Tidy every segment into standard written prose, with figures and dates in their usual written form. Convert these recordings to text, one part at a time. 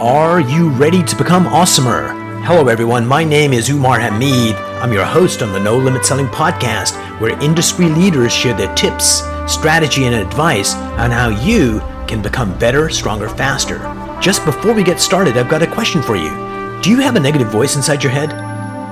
Are you ready to become awesomer? Hello everyone, my name is Umar Hamid. I'm your host on the No Limit Selling podcast, where industry leaders share their tips, strategy, and advice on how you can become better, stronger, faster. Just before we get started, I've got a question for you. Do you have a negative voice inside your head?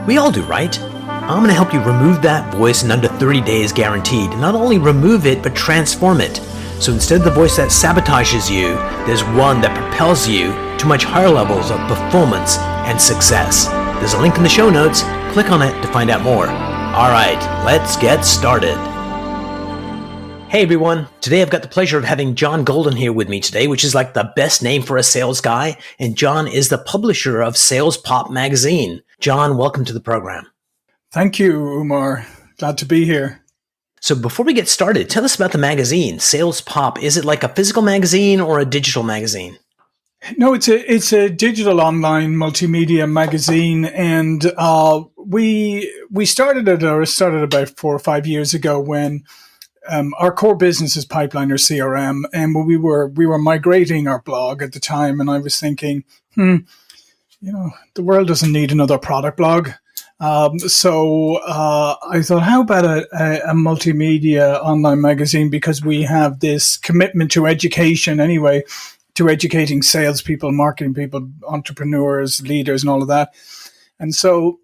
We all do, right? I'm going to help you remove that voice in under 30 days guaranteed. Not only remove it, but transform it. So instead of the voice that sabotages you, there's one that propels you to much higher levels of performance and success. There's a link in the show notes. Click on it to find out more. All right, let's get started. Hey everyone, today I've got the pleasure of having John Golden here with me today, which is like the best name for a sales guy. And John is the publisher of Sales Pop magazine. John, welcome to the program. Thank you, Umar. Glad to be here. So before we get started, tell us about the magazine, Sales Pop. Is it like a physical magazine or a digital magazine? No, it's a digital online multimedia magazine, and we started about 4 or 5 years ago when our core business is Pipeliner CRM, and we were migrating our blog at the time, and I was thinking, the world doesn't need another product blog. So I thought, how about a multimedia online magazine? Because we have this commitment to education anyway, to educating salespeople, marketing people, entrepreneurs, leaders, and all of that. And so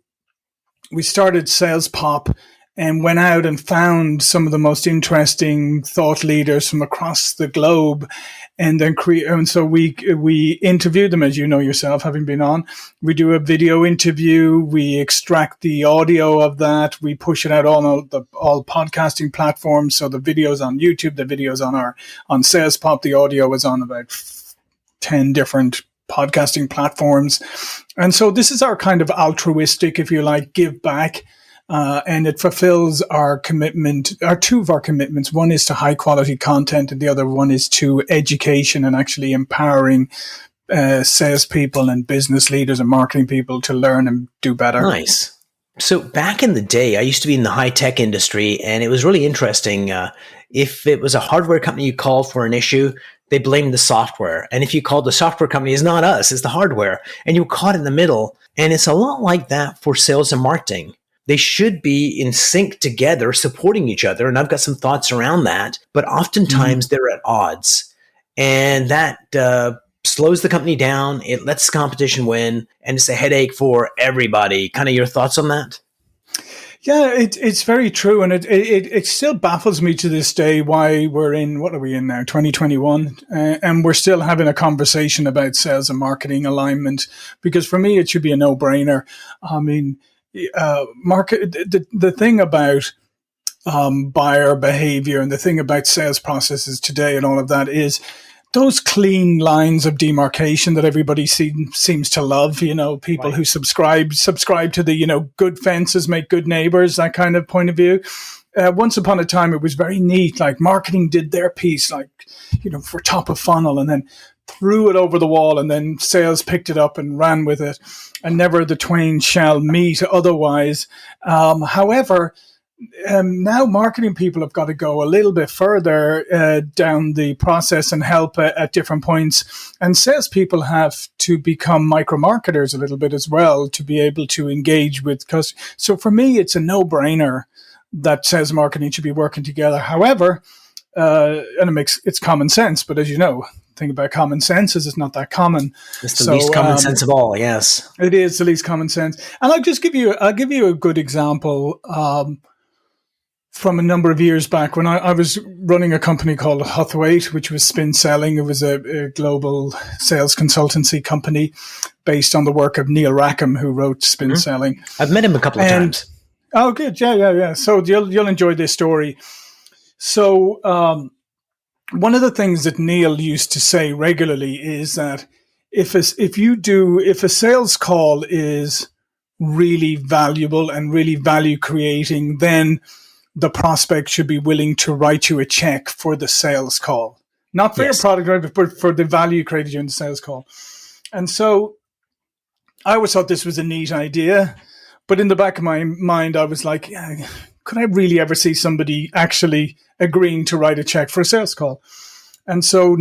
we started Sales Pop and went out and found some of the most interesting thought leaders from across the globe. And then so we interview them, as you know yourself, having been on. We do a video interview. We extract the audio of that. We push it out on all podcasting platforms. So the video's on YouTube, the video's on Sales Pop. The audio is on about 10 different podcasting platforms. And so this is our kind of altruistic, if you like, give back. And it fulfills our commitment, two of our commitments. One is to high quality content, and the other one is to education and actually empowering salespeople and business leaders and marketing people to learn and do better. Nice. So back in the day, I used to be in the high tech industry, and it was really interesting. If it was a hardware company you called for an issue, they blamed the software. And if you called the software company, it's not us, it's the hardware. And you were caught in the middle. And it's a lot like that for sales and marketing. They should be in sync together, supporting each other. And I've got some thoughts around that. But oftentimes they're at odds. And that slows the company down. It lets the competition win. And it's a headache for everybody. Kind of your thoughts on that? Yeah, it's very true. And it still baffles me to this day why we're in, what are we in now, 2021? And we're still having a conversation about sales and marketing alignment. Because for me, it should be a no-brainer. I mean, the thing about buyer behavior and the thing about sales processes today and all of that is those clean lines of demarcation that everybody seems to love. People right. Who subscribe to the good fences make good neighbors, that kind of point of view. Once upon a time, it was very neat. Like marketing did their piece, for top of funnel, and then threw it over the wall, and then sales picked it up and ran with it, and never the twain shall meet otherwise. However, now marketing people have got to go a little bit further down the process and help at different points. And salespeople have to become micro-marketers a little bit as well to be able to engage with customers. So for me, it's a no-brainer that sales and marketing should be working together. However, and it's common sense, but as you know, the thing about common sense is it's not that common. It's the least common sense of all, yes. It is the least common sense. And I'll give you a good example from a number of years back when I was running a company called Huthwaite, which was spin selling. It was a global sales consultancy company based on the work of Neil Rackham, who wrote Spin Selling. I've met him a couple of times. Oh, good. Yeah. So you'll enjoy this story. So one of the things that Neil used to say regularly is that if a sales call is really valuable and really value creating, then the prospect should be willing to write you a check for the sales call. Not for your product, but for the value created during the sales call. And so I always thought this was a neat idea. But in the back of my mind, I was like, could I really ever see somebody actually agreeing to write a check for a sales call? And so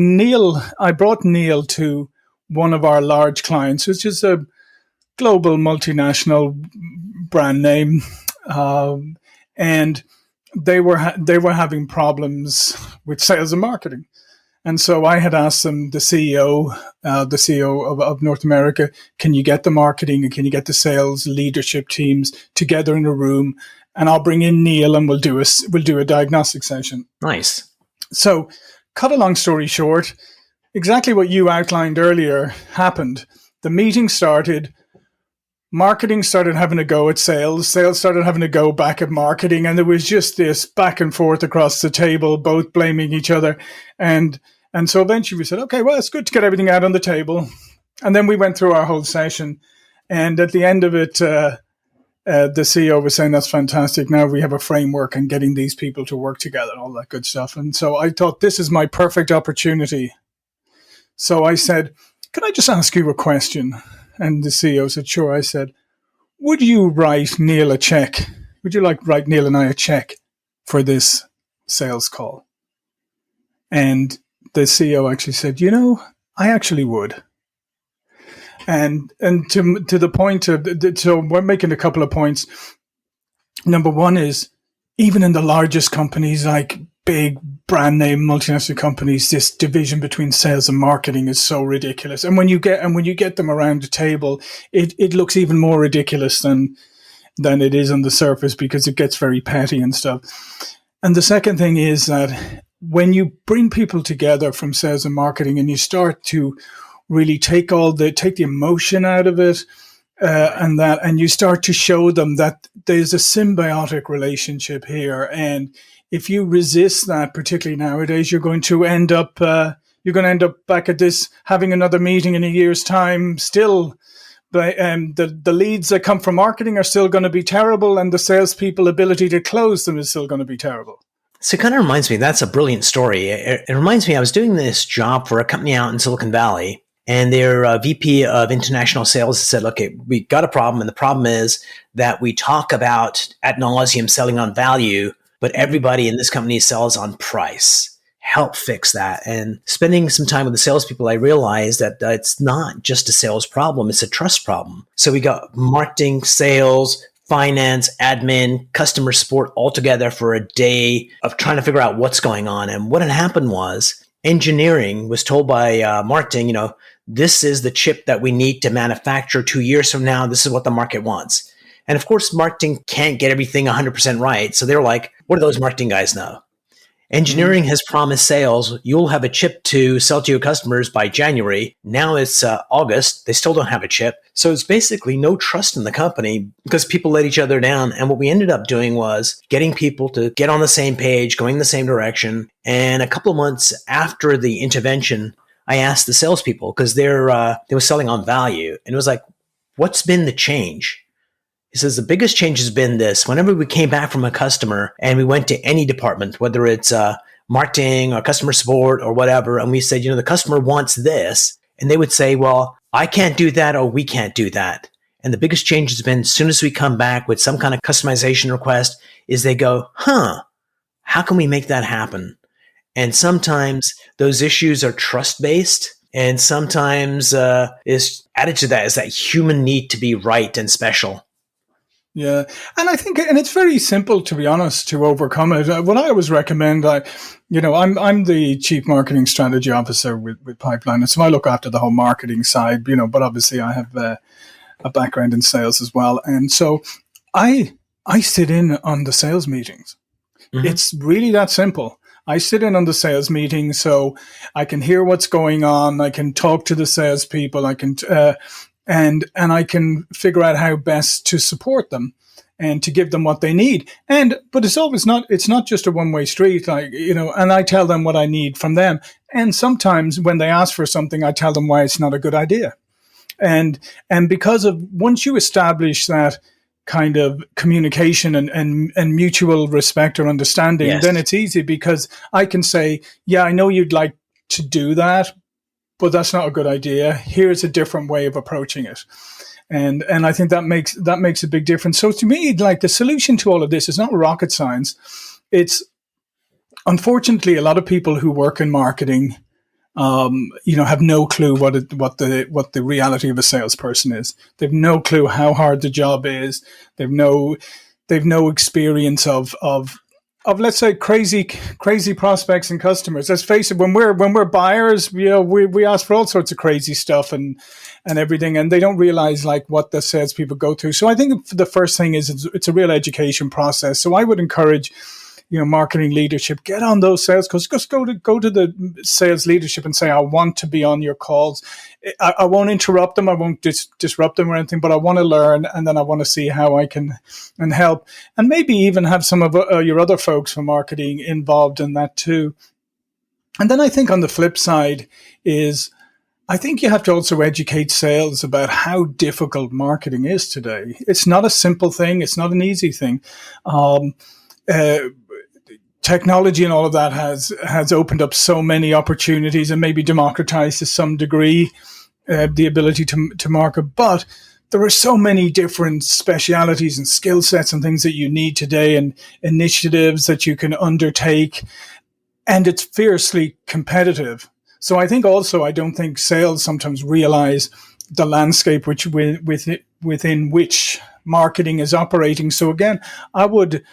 I brought Neil to one of our large clients, which is a global multinational brand name, and they were having problems with sales and marketing. And so I had asked them, the CEO of North America, can you get the marketing and can you get the sales leadership teams together in a room, and I'll bring in Neil and we'll do a diagnostic session. Nice. So, cut a long story short, exactly what you outlined earlier happened. The meeting started. Marketing started having a go at sales. Sales started having a go back at marketing. And there was just this back and forth across the table, both blaming each other. And so eventually we said, okay, well, it's good to get everything out on the table. And then we went through our whole session. And at the end of it, the CEO was saying, that's fantastic. Now we have a framework and getting these people to work together, all that good stuff. And so I thought, this is my perfect opportunity. So I said, can I just ask you a question? And the CEO said, sure. I said, would you write Neil a check? Would you write Neil and I a check for this sales call? And the CEO actually said, I actually would. And to the point of, so we're making a couple of points. Number one is, even in the largest companies, like big brand name multinational companies, this division between sales and marketing is so ridiculous. And when you get them around the table, it looks even more ridiculous than it is on the surface, because it gets very petty and stuff. And the second thing is that when you bring people together from sales and marketing and you start to really take the emotion out of it, and you start to show them that there's a symbiotic relationship here. And if you resist that, particularly nowadays, you're going to end up back at this, having another meeting in a year's time. Still, the leads that come from marketing are still going to be terrible, and the salespeople ability to close them is still going to be terrible. So it kind of reminds me, that's a brilliant story. It reminds me, I was doing this job for a company out in Silicon Valley, and their VP of international sales said, okay, we got a problem. And the problem is that we talk about ad nauseum selling on value, but everybody in this company sells on price. Help fix that. And spending some time with the salespeople, I realized that it's not just a sales problem, it's a trust problem. So we got marketing, sales, finance, admin, customer support all together for a day of trying to figure out what's going on. And what had happened was engineering was told by marketing, this is the chip that we need to manufacture 2 years from now. This is what the market wants. And of course, marketing can't get everything 100% right. So they're like, what do those marketing guys know? Engineering has promised sales, you'll have a chip to sell to your customers by January. Now it's August. They still don't have a chip. So it's basically no trust in the company because people let each other down. And what we ended up doing was getting people to get on the same page, going the same direction. And a couple of months after the intervention, I asked the salespeople, because they were selling on value. And it was like, what's been the change? He says, the biggest change has been this. Whenever we came back from a customer and we went to any department, whether it's marketing or customer support or whatever, and we said, the customer wants this. And they would say, well, I can't do that, or we can't do that. And the biggest change has been, as soon as we come back with some kind of customization request, is they go, how can we make that happen? And sometimes those issues are trust-based. And sometimes is added to that is that human need to be right and special. Yeah. And I think, and it's very simple, to be honest, to overcome it. What I always recommend, I'm the chief marketing strategy officer with Pipeliner. So I look after the whole marketing side, but obviously I have a background in sales as well. And so I sit in on the sales meetings. Mm-hmm. It's really that simple. I sit in on the sales meeting so I can hear what's going on. I can talk to the salespeople. I can, and I can figure out how best to support them and to give them what they need. But it's not just a one-way street, and I tell them what I need from them. And sometimes when they ask for something, I tell them why it's not a good idea. And because of, once you establish that kind of communication and mutual respect or understanding, yes, then it's easy, because I can say, yeah, I know you'd like to do that, but that's not a good idea. Here's a different way of approaching it. And I think that makes a big difference. So to me, the solution to all of this is not rocket science. It's, unfortunately, a lot of people who work in marketing have no clue what the reality of a salesperson is. They've no clue how hard the job is. They've no experience of let's say crazy prospects and customers. Let's face it, when we're buyers, we ask for all sorts of crazy stuff and everything, and they don't realize like what the salespeople go through. So I think the first thing is it's a real education process. So I would encourage marketing leadership, get on those sales calls. Just go to the sales leadership and say, I want to be on your calls. I won't interrupt them. I won't disrupt them or anything, but I want to learn, and then I want to see how I can and help, and maybe even have some of your other folks from marketing involved in that too. And then I think on the flip side is, I think you have to also educate sales about how difficult marketing is today. It's not a simple thing. It's not an easy thing. Technology and all of that has opened up so many opportunities and maybe democratized to some degree the ability to market. But there are so many different specialities and skill sets and things that you need today, and initiatives that you can undertake. And it's fiercely competitive. So I think also, I don't think sales sometimes realize the landscape within which marketing is operating. So again, I would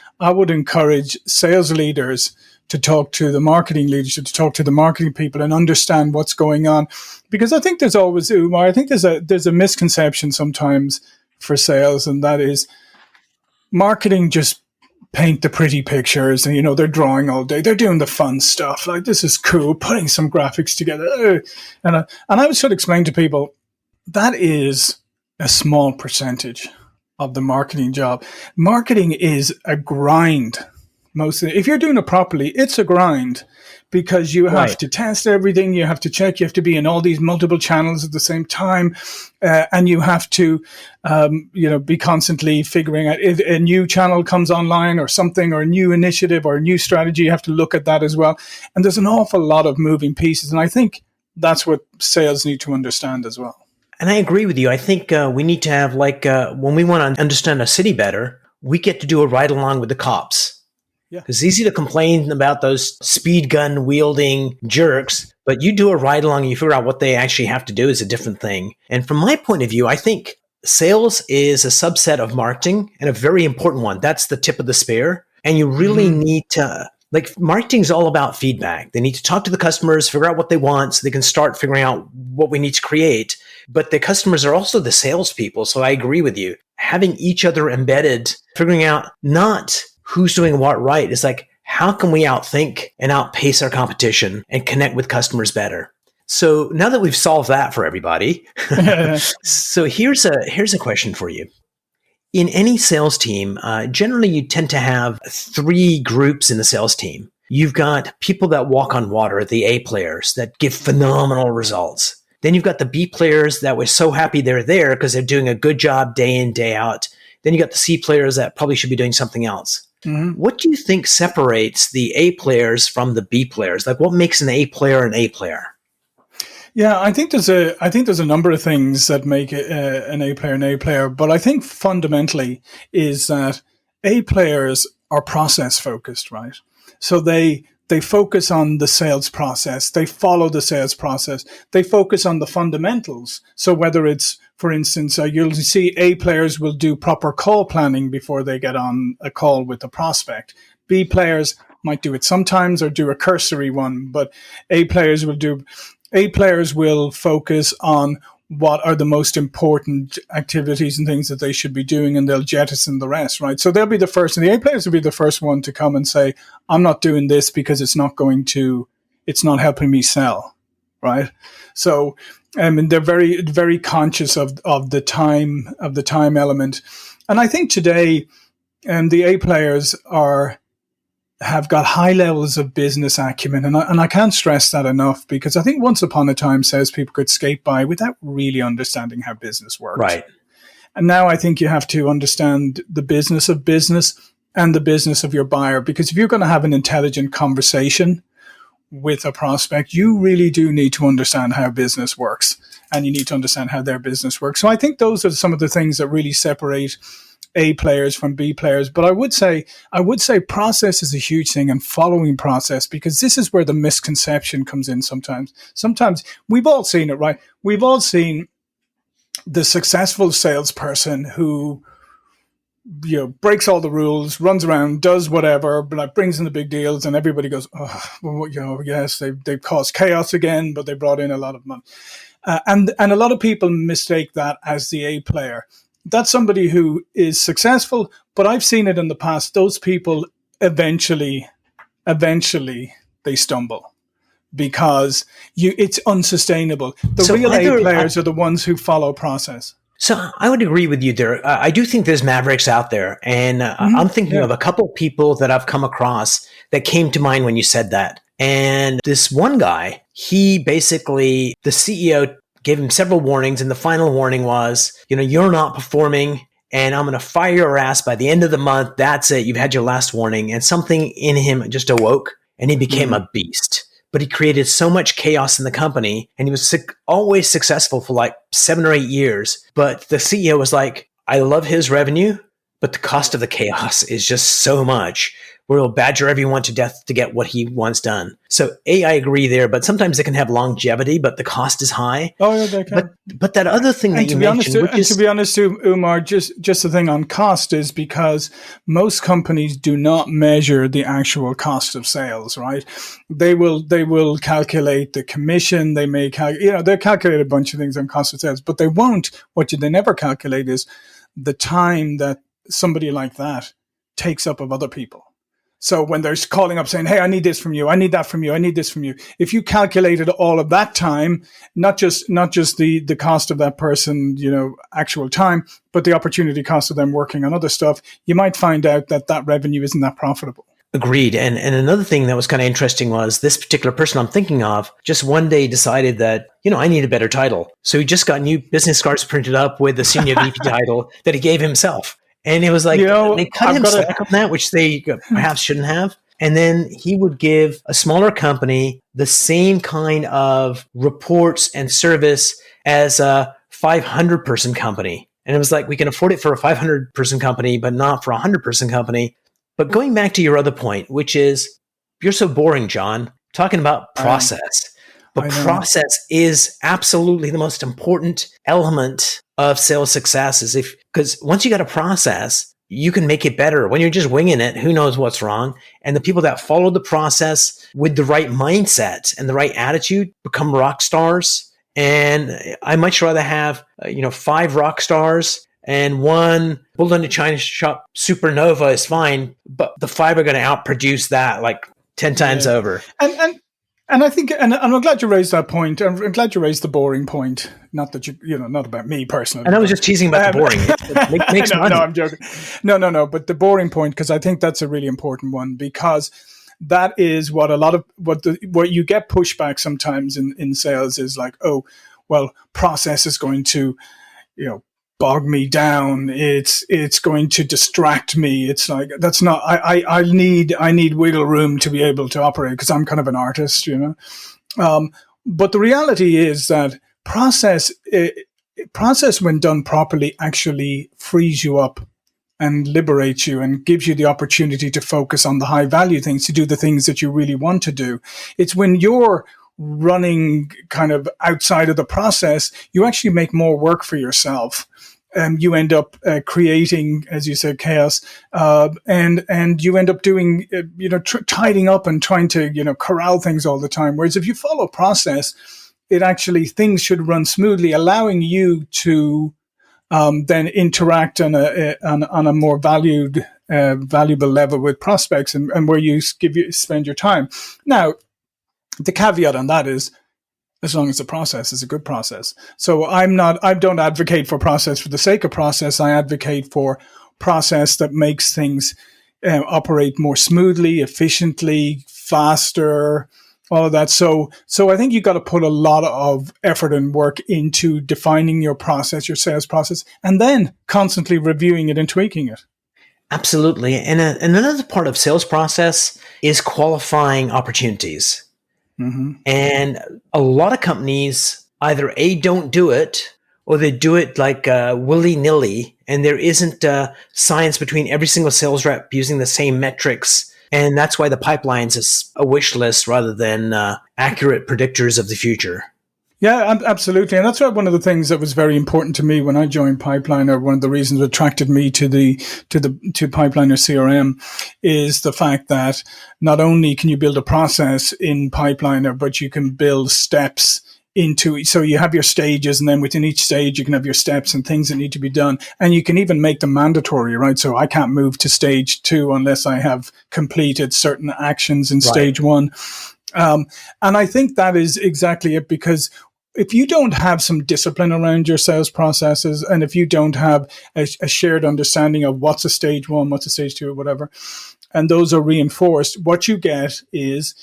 encourage sales leaders to talk to the marketing leadership, to talk to the marketing people and understand what's going on. Because I think there's always, Umar, I think there's a misconception sometimes for sales, and that is marketing just paint the pretty pictures and, they're drawing all day. They're doing the fun stuff. Like, this is cool, putting some graphics together. And I would sort of explain to people, that is a small percentage of the marketing job. Marketing is a grind. If you're doing it properly, it's a grind, because you have to test everything. You have to check. You have to be in all these multiple channels at the same time. And you have to, be constantly figuring out if a new channel comes online or something, or a new initiative or a new strategy. You have to look at that as well. And there's an awful lot of moving pieces. And I think that's what sales need to understand as well. And I agree with you. I think we need to have, when we want to understand a city better, we get to do a ride along with the cops. Yeah. It's easy to complain about those speed gun wielding jerks, but you do a ride along and you figure out what they actually have to do is a different thing. And from my point of view, I think sales is a subset of marketing, and a very important one. That's the tip of the spear. And you really need to, marketing is all about feedback. They need to talk to the customers, figure out what they want so they can start figuring out what we need to create. But the customers are also the salespeople. So I agree with you. Having each other embedded, figuring out not who's doing what right. It's like, how can we outthink and outpace our competition and connect with customers better? So now that we've solved that for everybody, so here's a question for you. In any sales team, generally you tend to have three groups in the sales team. You've got people that walk on water, the A players that give phenomenal results. Then you've got the B players that we're so happy they're there because they're doing a good job day in, day out. Then you got the C players that probably should be doing something else. Mm-hmm. What do you think separates the A players from the B players? Like, what makes an A player an A player? Yeah, I think there's a number of things that make an A player an A player, but I think fundamentally is that A players are process focused, right? So they focus on the sales process. They follow the sales process. They focus on the fundamentals. So whether it's, for instance, you'll see A players will do proper call planning before they get on a call with a prospect. B players might do it sometimes or do a cursory one, but A players will focus on what are the most important activities and things that they should be doing, and they'll jettison the rest, right? So they'll be the first, and the A players will be the first one to come and say, I'm not doing this because it's not helping me sell, right? So, and they're very, very conscious of the time element. And I think today, the A players have got high levels of business acumen. And I can't stress that enough, because I think once upon a time, salespeople could skate by without really understanding how business works. Right. And now I think you have to understand the business of business and the business of your buyer, because if you're going to have an intelligent conversation with a prospect, you really do need to understand how business works, and you need to understand how their business works. So I think those are some of the things that really separate A players from B players. But I would say process is a huge thing, and following process, because this is where the misconception comes in sometimes. Sometimes we've all seen it, right? We've all seen the successful salesperson who, breaks all the rules, runs around, does whatever, but like brings in the big deals, and everybody goes, oh, well, yes, they've caused chaos again, but they brought in a lot of money. And a lot of people mistake that as the A player. That's somebody who is successful, but I've seen it in the past. Those people eventually they stumble because it's unsustainable. The real A players are the ones who follow process. So I would agree with you there. I do think there's mavericks out there. And I'm thinking of a couple of people that I've come across that came to mind when you said that. And this one guy, he basically, the CEO gave him several warnings. And the final warning was, you're not performing and I'm going to fire your ass by the end of the month. That's it. You've had your last warning. And something in him just awoke and he became a beast. But he created so much chaos in the company, and he was always successful for like 7 or 8 years. But the CEO was like, I love his revenue, but the cost of the chaos is just so much. We'll badger everyone to death to get what he wants done. So I agree there, but sometimes it can have longevity, but the cost is high. Oh, yeah, they can. But that other thing that you mentioned, to be honest, Umar, just the thing on cost is because most companies do not measure the actual cost of sales, right? They will calculate the commission. They may they calculate a bunch of things on cost of sales, but they won't. What they never calculate is the time that somebody like that takes up of other people. So when they're calling up saying, hey, I need this from you, I need that from you, I need this from you. If you calculated all of that time, not just the cost of that person, actual time, but the opportunity cost of them working on other stuff, you might find out that revenue isn't that profitable. Agreed. And another thing that was kind of interesting was this particular person I'm thinking of just one day decided that, I need a better title. So he just got new business cards printed up with the senior VP title that he gave himself. And it was like, they cut him slack on that, which they perhaps shouldn't have. And then he would give a smaller company the same kind of reports and service as a 500-person company. And it was like, we can afford it for a 500-person company, but not for a 100-person company. But going back to your other point, which is, you're so boring, John, talking about process. But process is absolutely the most important element of sales success, because once you got a process, you can make it better. When you're just winging it, who knows what's wrong? And the people that follow the process with the right mindset and the right attitude become rock stars. And I much rather have, 5 rock stars and one bullet in the China shop supernova is fine, but the 5 are going to outproduce that like 10 times over. And I think, and I'm glad you raised that point. I'm glad you raised the boring point. Not that not about me personally. And I was just teasing about the boring. It makes money. No, I'm joking. No. But the boring point, because I think that's a really important one, because that is what what you get pushback sometimes in sales is like, oh, well, process is going to, bog me down. It's going to distract me. It's like, that's not, I need wiggle room to be able to operate because I'm kind of an artist, but the reality is that process when done properly actually frees you up and liberates you and gives you the opportunity to focus on the high value things, to do the things that you really want to do. It's when you're running kind of outside of the process, you actually make more work for yourself. You end up creating, as you said, chaos, and you end up doing, tidying up and trying to, corral things all the time. Whereas if you follow process, it actually, things should run smoothly, allowing you to then interact on a more valuable level with prospects and where you spend your time. Now, the caveat on that is, as long as the process is a good process. So I don't advocate for process for the sake of process. I advocate for process that makes things operate more smoothly, efficiently, faster, all of that. So I think you've got to put a lot of effort and work into defining your process, your sales process, and then constantly reviewing it and tweaking it. Absolutely. And another part of sales process is qualifying opportunities. Mm-hmm. And a lot of companies either A, don't do it, or they do it like willy-nilly, and there isn't science between every single sales rep using the same metrics. And that's why the pipelines is a wish list rather than accurate predictors of the future. Yeah, absolutely. And that's one of the things that was very important to me when I joined Pipeliner. One of the reasons that attracted me to Pipeliner CRM is the fact that not only can you build a process in Pipeliner, but you can build steps into, so you have your stages, and then within each stage you can have your steps and things that need to be done, and you can even make them mandatory, right? So I can't move to stage 2 unless I have completed certain actions in stage 1. And I think that is exactly it, because if you don't have some discipline around your sales processes, and if you don't have a shared understanding of what's a stage 1, what's a stage 2, or whatever, and those are reinforced, what you get is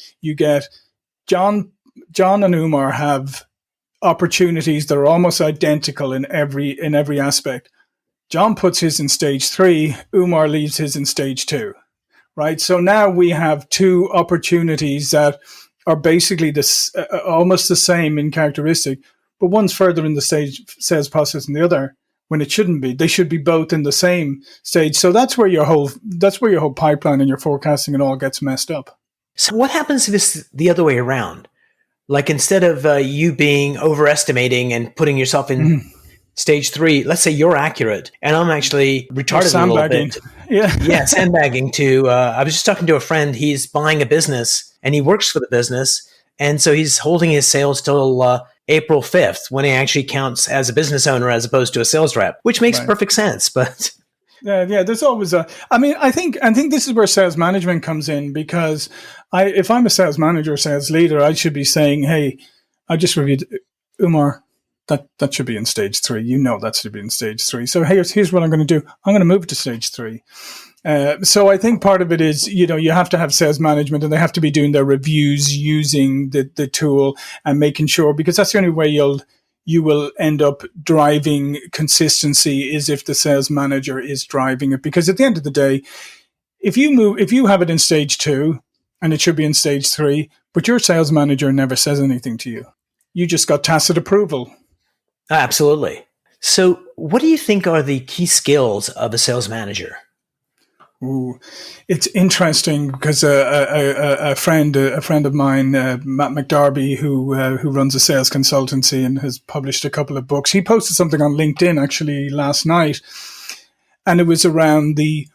John and Umar have opportunities that are almost identical in every aspect. John puts his in stage 3, Umar leaves his in stage 2, right? So now we have two opportunities that are basically almost the same in characteristic, but one's further in the sales process than the other, when it shouldn't be. They should be both in the same stage. So that's where your whole pipeline and your forecasting and all gets messed up. So what happens if it's the other way around? Like, instead of you being overestimating and putting yourself in stage 3, let's say you're accurate and I'm actually retarded a little bit. Yeah, sandbagging to, I was just talking to a friend, he's buying a business and he works for the business. And so he's holding his sales till April 5th, when he actually counts as a business owner as opposed to a sales rep, which makes perfect sense. But yeah, there's always I think this is where sales management comes in, because if I'm a sales manager or sales leader, I should be saying, hey, I just reviewed Umar. That should be in stage 3. You know that should be in stage 3. So here's what I'm going to do. I'm going to move to stage 3. So I think part of it is, you have to have sales management, and they have to be doing their reviews using the tool and making sure, because that's the only way you will end up driving consistency, is if the sales manager is driving it. Because at the end of the day, if you have it in stage 2 and it should be in stage 3, but your sales manager never says anything to you, you just got tacit approval. Absolutely. So what do you think are the key skills of a sales manager? Ooh, it's interesting, because a friend of mine, Matt McDarby, who runs a sales consultancy and has published a couple of books, he posted something on LinkedIn actually last night, and it was around the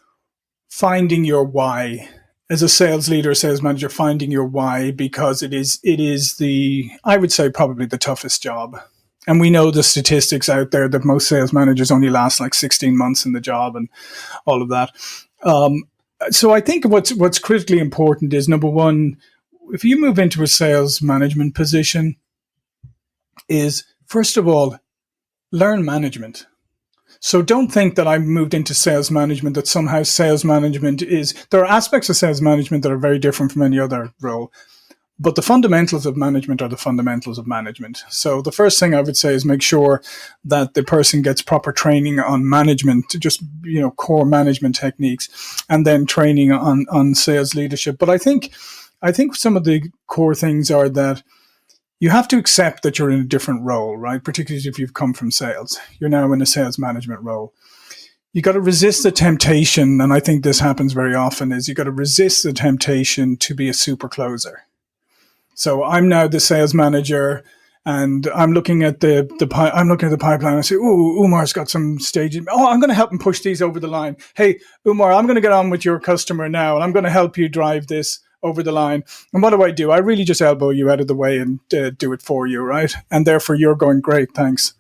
finding your why. As a sales leader, sales manager, finding your why, because it is I would say, probably the toughest job. And we know the statistics out there that most sales managers only last like 16 months in the job and all of that. So I think what's critically important is, number one, if you move into a sales management position, is, first of all, learn management. So don't think that I moved into sales management, that somehow sales management there are aspects of sales management that are very different from any other role. But the fundamentals of management are the fundamentals of management. So the first thing I would say is make sure that the person gets proper training on management, just, core management techniques, and then training on sales leadership. But I think some of the core things are that you have to accept that you're in a different role, right? Particularly if you've come from sales. You're now in a sales management role. You got to resist the temptation, and I think this happens very often, is you got to resist the temptation to be a super closer. So I'm now the sales manager, and I'm looking at the pipeline. I say, "Oh, Umar's got some stages. Oh, I'm going to help him push these over the line. Hey, Umar, I'm going to get on with your customer now, and I'm going to help you drive this over the line. And what do? I really just elbow you out of the way and do it for you, right? And therefore, you're going, great, thanks.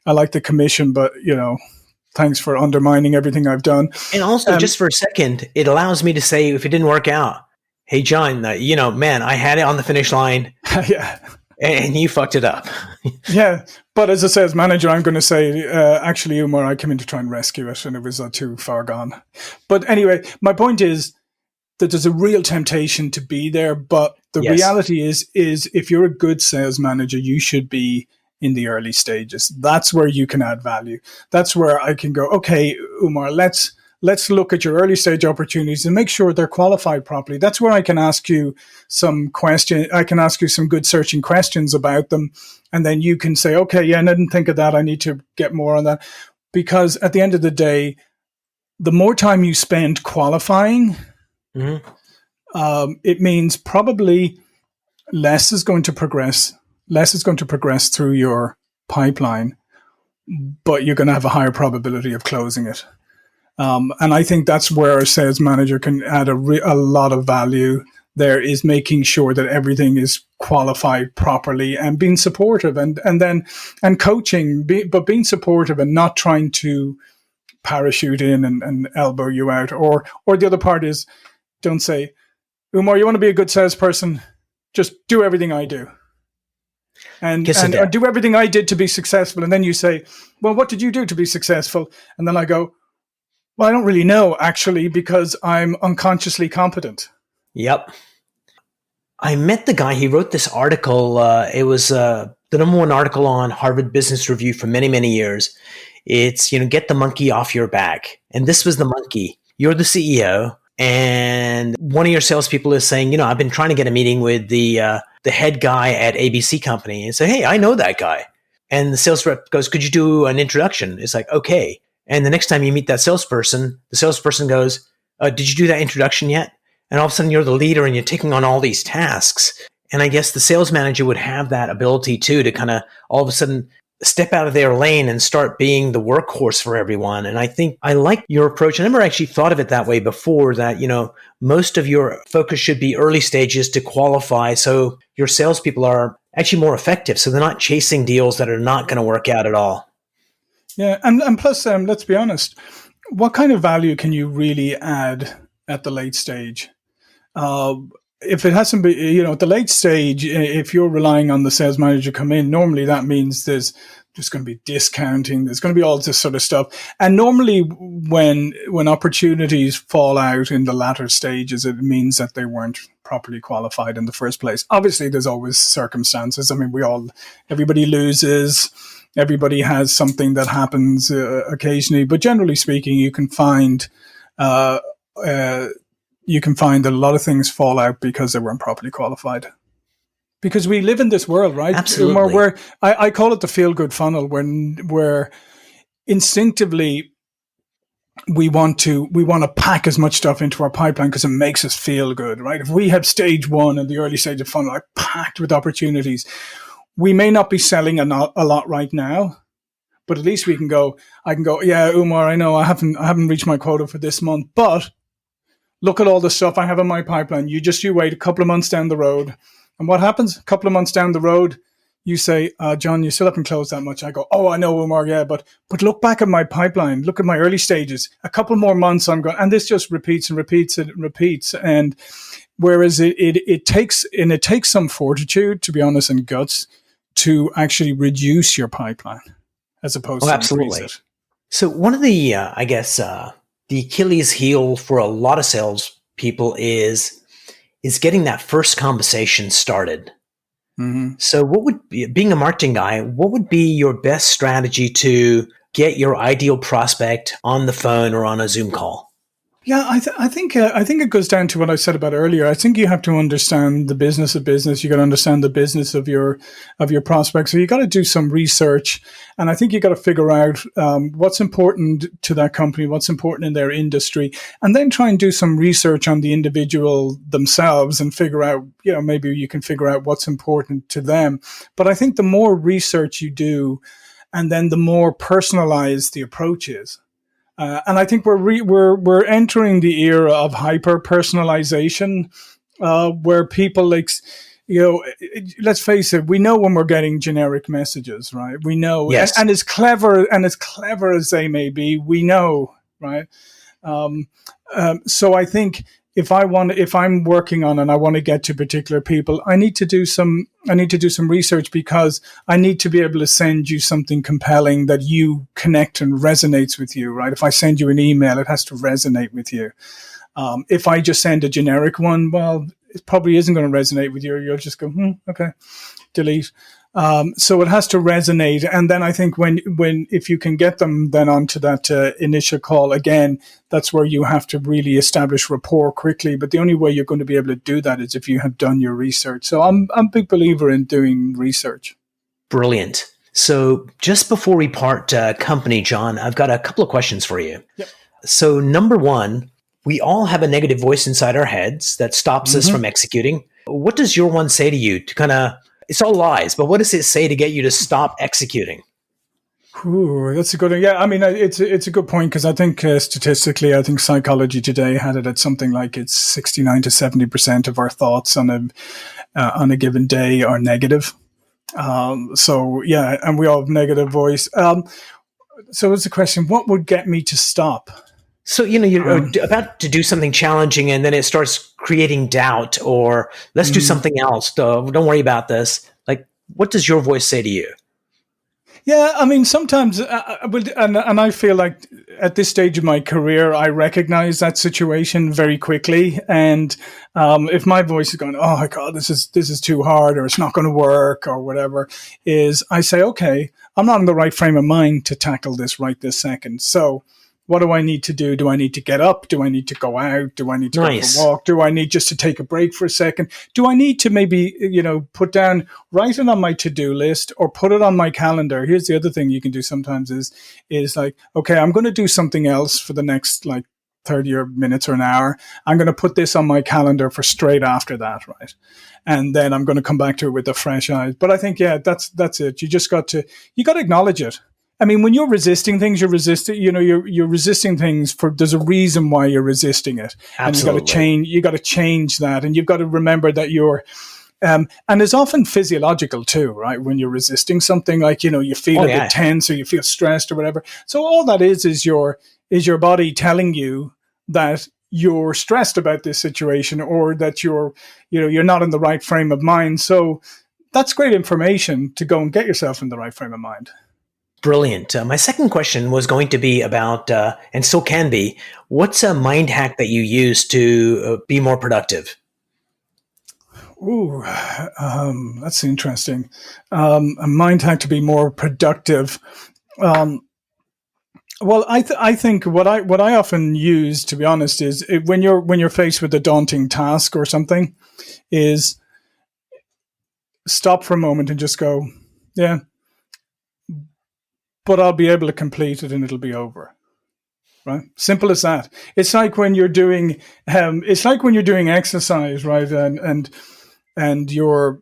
I like the commission, but thanks for undermining everything I've done. And also, just for a second, it allows me to say, if it didn't work out, hey, John, man, I had it on the finish line. Yeah. And you fucked it up. Yeah. But as a sales manager, I'm going to say, actually, Umar, I came in to try and rescue it, and it was too far gone. But anyway, my point is that there's a real temptation to be there. But the reality is if you're a good sales manager, you should be in the early stages. That's where you can add value. That's where I can go, okay, Umar, let's let's look at your early stage opportunities and make sure they're qualified properly. That's where I can ask you some good searching questions about them. And then you can say, okay, yeah, I didn't think of that. I need to get more on that. Because at the end of the day, the more time you spend qualifying, it means probably less is going to progress through your pipeline, but you're going to have a higher probability of closing it. And I think that's where a sales manager can add a lot of value. There is making sure that everything is qualified properly and being supportive and coaching, but being supportive and not trying to parachute in and elbow you out. Or the other part is, don't say, Umar, you want to be a good salesperson? Just do everything I do. And do everything I did to be successful. And then you say, well, what did you do to be successful? And then I go, well, I don't really know, actually, because I'm unconsciously competent. Yep. I met the guy. He wrote this article. It was the number one article on Harvard Business Review for many, many years. It's, get the monkey off your back. And this was the monkey. You're the CEO. And one of your salespeople is saying, I've been trying to get a meeting with the head guy at ABC company, and say, hey, I know that guy. And the sales rep goes, could you do an introduction? It's like, okay. And the next time you meet that salesperson, the salesperson goes, did you do that introduction yet? And all of a sudden you're the leader and you're taking on all these tasks. And I guess the sales manager would have that ability too, to kind of all of a sudden step out of their lane and start being the workhorse for everyone. And I think I like your approach. I never actually thought of it that way before, that, most of your focus should be early stages to qualify, so your salespeople are actually more effective. So they're not chasing deals that are not going to work out at all. Yeah. And plus, let's be honest, what kind of value can you really add at the late stage? If it hasn't been, at the late stage, if you're relying on the sales manager to come in, normally that means there's going to be discounting. There's going to be all this sort of stuff. And normally when opportunities fall out in the latter stages, it means that they weren't properly qualified in the first place. Obviously, there's always circumstances. I mean, everybody loses. Everybody has something that happens occasionally. But generally speaking, you can find that a lot of things fall out because they weren't properly qualified. Because we live in this world, right? Absolutely. Where I call it the feel-good funnel, where instinctively we want to pack as much stuff into our pipeline because it makes us feel good, right? If we have stage one and the early stage of funnel are packed with opportunities, we may not be selling a lot right now, but at least I can go, yeah, Umar, I know I haven't reached my quota for this month, but look at all the stuff I have in my pipeline. You wait a couple of months down the road. And what happens? A couple of months down the road, you say, John, you still haven't closed that much. I go, oh, I know, Umar, yeah, but look back at my pipeline. Look at my early stages. A couple more months, I'm going, and this just repeats and repeats and repeats. And whereas it takes some fortitude, to be honest, and guts to actually reduce your pipeline as opposed to increase it. So one of the, the Achilles heel for a lot of sales people is getting that first conversation started. Mm-hmm. So being a marketing guy, what would be your best strategy to get your ideal prospect on the phone or on a Zoom call? Yeah, I think it goes down to what I said about earlier. I think you have to understand the business of business. You got to understand the business of your prospect. So you got to do some research, and I think you got to figure out what's important to that company, what's important in their industry, and then try and do some research on the individual themselves and figure out, maybe you can figure out what's important to them. But I think the more research you do, and then the more personalized the approach is. And I think we're entering the era of hyper personalization, where people let's face it, we know when we're getting generic messages, right? We know, yes. and as clever as they may be, we know, right? So I think if I'm working on and I want to get to particular people, I need to do some research, because I need to be able to send you something compelling that you connect and resonates with you, right? If I send you an email, it has to resonate with you. If I just send a generic one, well, it probably isn't going to resonate with you. You'll just go, okay, delete. So it has to resonate. And then I think if you can get them then onto that initial call again, that's where you have to really establish rapport quickly. But the only way you're going to be able to do that is if you have done your research. So I'm a big believer in doing research. Brilliant. So just before we part company, John, I've got a couple of questions for you. Yep. So number one, we all have a negative voice inside our heads that stops us from executing. What does your one say to you to kind of, it's all lies, but what does it say to get you to stop executing? Ooh, that's a good one. Yeah, I mean, it's a good point because I think statistically, I think psychology today had it at something like it's 69 to 70% of our thoughts on a given day are negative. So yeah, and we all have negative voice. So what's the question? What would get me to stop? So, you're about to do something challenging and then it starts creating doubt or let's do something else. Don't worry about this. Like, what does your voice say to you? Yeah, I mean, sometimes, and I feel like at this stage of my career, I recognize that situation very quickly. And if my voice is going, "Oh my God, this is too hard," or "It's not going to work," or whatever, I say, "Okay, I'm not in the right frame of mind to tackle this right this second. So, what do I need to do? Do I need to get up? Do I need to go out? Do I need to go for a walk? Do I need just to take a break for a second? Do I need to maybe, write it on my to-do list or put it on my calendar?" Here's the other thing you can do sometimes is like, okay, I'm going to do something else for the next 30 or minutes or an hour. I'm going to put this on my calendar for straight after that, right? And then I'm going to come back to it with a fresh eyes. But I think, yeah, that's it. You got to acknowledge it. I mean, when you're resisting things, you're resisting things there's a reason why you're resisting it. Absolutely. And you got to change that. And you've got to remember that and it's often physiological too, right? When you're resisting something you feel a bit tense or you feel stressed or whatever. So all that is your body telling you that you're stressed about this situation or that you're not in the right frame of mind. So that's great information to go and get yourself in the right frame of mind. Brilliant. My second question was going to be about, and still can be, what's a mind hack that you use to be more productive? Ooh, that's interesting. A mind hack to be more productive. Well, I think what I often use, to be honest, is when you're faced with a daunting task or something, is stop for a moment and just go, yeah, but I'll be able to complete it and it'll be over. Right? Simple as that. It's like when you're doing exercise, right? And you're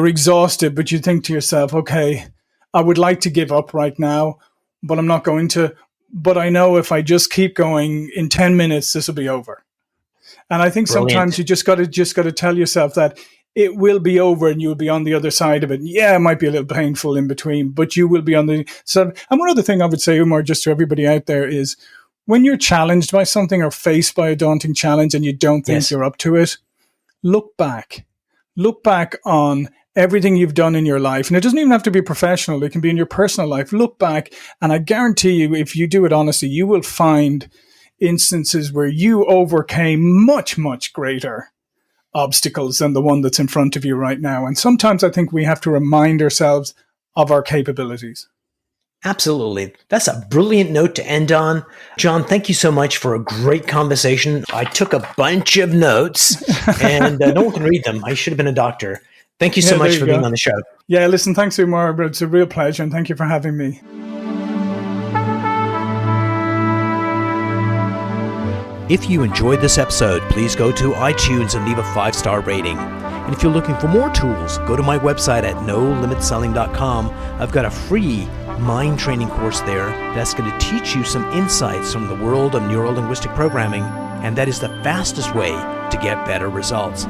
exhausted, but you think to yourself, okay, I would like to give up right now, but I'm not going to. But I know if I just keep going, in 10 minutes, this will be over. And I think sometimes you just got to tell yourself that it will be over and you'll be on the other side of it. Yeah, it might be a little painful in between, but you will be on the side. And one other thing I would say, Umar, just to everybody out there is when you're challenged by something or faced by a daunting challenge and you don't think you're up to it, look back on everything you've done in your life. And it doesn't even have to be professional. It can be in your personal life. Look back. And I guarantee you, if you do it honestly, you will find instances where you overcame much, much greater obstacles than the one that's in front of you right now. And sometimes I think we have to remind ourselves of our capabilities. Absolutely. That's a brilliant note to end on. John, thank you so much for a great conversation. I took a bunch of notes and no one can read them. I should have been a doctor. Thank you so much for being on the show. Yeah, listen, thanks, Umar. But it's a real pleasure and thank you for having me. If you enjoyed this episode, please go to iTunes and leave a 5-star rating. And if you're looking for more tools, go to my website at nolimitselling.com. I've got a free mind training course there that's going to teach you some insights from the world of neuro-linguistic programming, and that is the fastest way to get better results.